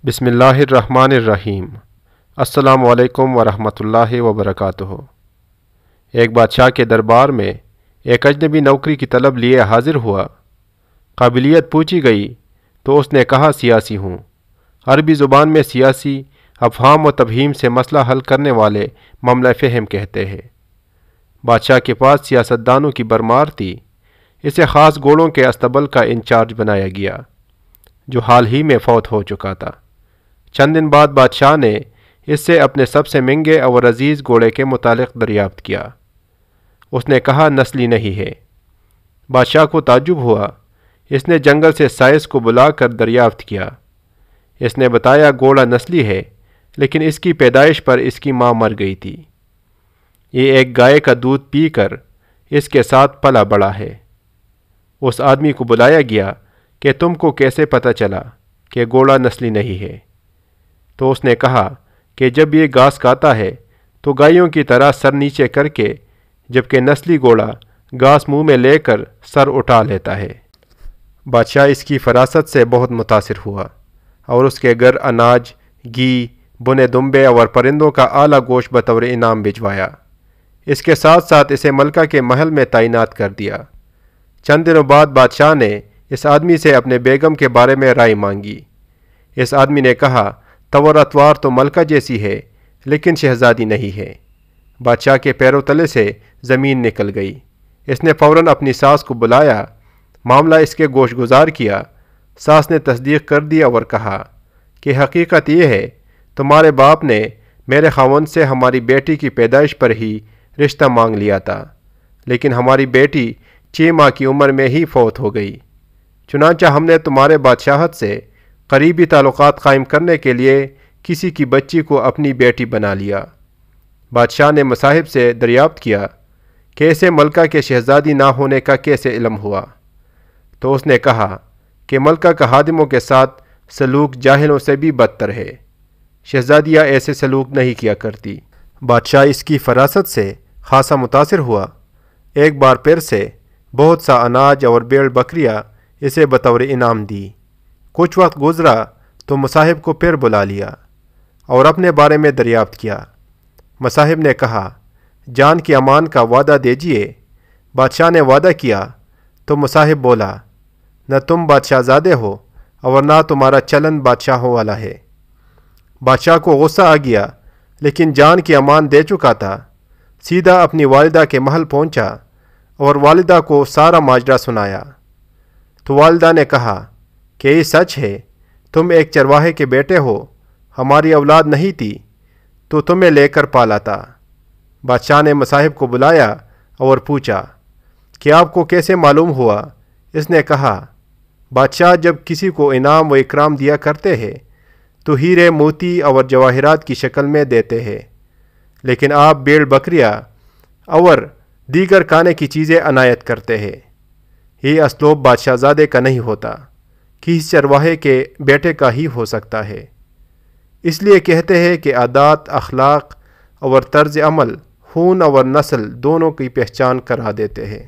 بسم اللہ الرحمن الرحیم۔ السلام علیکم ورحمۃ اللہ وبرکاتہ۔ ایک بادشاہ کے دربار میں ایک اجنبی نوکری کی طلب لیے حاضر ہوا۔ قابلیت پوچھی گئی تو اس نے کہا سیاسی ہوں۔ عربی زبان میں سیاسی افہام و تفہیم سے مسئلہ حل کرنے والے معاملہ فہم کہتے ہیں۔ بادشاہ کے پاس سیاستدانوں کی بھرمار تھی۔ اسے خاص گھوڑوں کے استبل کا انچارج بنایا گیا جو حال ہی میں فوت ہو چکا تھا۔ چند دن بعد بادشاہ نے اس سے اپنے سب سے مہنگے اور عزیز گھوڑے کے متعلق دریافت کیا۔ اس نے کہا نسلی نہیں ہے۔ بادشاہ کو تعجب ہوا۔ اس نے جنگل سے سائس کو بلا کر دریافت کیا۔ اس نے بتایا گھوڑا نسلی ہے لیکن اس کی پیدائش پر اس کی ماں مر گئی تھی۔ یہ ایک گائے کا دودھ پی کر اس کے ساتھ پلا بڑا ہے۔ اس آدمی کو بلایا گیا کہ تم کو کیسے پتہ چلا کہ گھوڑا نسلی نہیں ہے؟ تو اس نے کہا کہ جب یہ گھاس کھاتا ہے تو گائیوں کی طرح سر نیچے کر کے، جبکہ نسلی گھوڑا گھاس منہ میں لے کر سر اٹھا لیتا ہے۔ بادشاہ اس کی فراست سے بہت متاثر ہوا اور اس کے گھر اناج، گھی، بنے دمبے اور پرندوں کا اعلیٰ گوشت بطور انعام بھجوایا۔ اس کے ساتھ ساتھ اسے ملکہ کے محل میں تعینات کر دیا۔ چند دنوں بعد بادشاہ نے اس آدمی سے اپنے بیگم کے بارے میں رائے مانگی۔ اس آدمی نے کہا طور اتوار تو ملکہ جیسی ہے لیکن شہزادی نہیں ہے۔ بادشاہ کے پیروں تلے سے زمین نکل گئی۔ اس نے فوراً اپنی ساس کو بلایا، معاملہ اس کے گوش گزار کیا۔ ساس نے تصدیق کر دیا اور کہا کہ حقیقت یہ ہے تمہارے باپ نے میرے خاوند سے ہماری بیٹی کی پیدائش پر ہی رشتہ مانگ لیا تھا، لیکن ہماری بیٹی 6 ماہ کی عمر میں ہی فوت ہو گئی۔ چنانچہ ہم نے تمہارے بادشاہت سے قریبی تعلقات قائم کرنے کے لیے کسی کی بچی کو اپنی بیٹی بنا لیا۔ بادشاہ نے مصاحب سے دریافت کیا کہ اسے ملکہ کے شہزادی نہ ہونے کا کیسے علم ہوا؟ تو اس نے کہا کہ ملکہ کا خادموں کے ساتھ سلوک جاہلوں سے بھی بدتر ہے۔ شہزادیاں ایسے سلوک نہیں کیا کرتی۔ بادشاہ اس کی فراست سے خاصا متاثر ہوا۔ ایک بار پھر سے بہت سا اناج اور بیڑ بکریاں اسے بطور انعام دی۔ کچھ وقت گزرا تو مصاحب کو پھر بلا لیا اور اپنے بارے میں دریافت کیا۔ مصاحب نے کہا جان کی امان کا وعدہ دیجیے۔ بادشاہ نے وعدہ کیا تو مصاحب بولا نہ تم بادشاہ زادے ہو اور نہ تمہارا چلن بادشاہوں والا ہے۔ بادشاہ کو غصہ آ گیا لیکن جان کی امان دے چکا تھا۔ سیدھا اپنی والدہ کے محل پہنچا اور والدہ کو سارا ماجرا سنایا۔ تو والدہ نے کہا کہ یہ سچ ہے، تم ایک چرواہے کے بیٹے ہو، ہماری اولاد نہیں تھی تو تمہیں لے کر پالا تھا۔ بادشاہ نے مصاحب کو بلایا اور پوچھا کہ آپ کو کیسے معلوم ہوا؟ اس نے کہا بادشاہ جب کسی کو انعام و اکرام دیا کرتے ہیں تو ہیرے موتی اور جواہرات کی شکل میں دیتے ہیں، لیکن آپ بیڑ بکریاں اور دیگر کھانے کی چیزیں عنایت کرتے ہیں۔ یہ اسلوب بادشاہ زادے کا نہیں ہوتا، کسی چرواہے کے بیٹے کا ہی ہو سکتا ہے۔ اس لیے کہتے ہیں کہ عادات، اخلاق اور طرز عمل خون اور نسل دونوں کی پہچان کرا دیتے ہیں۔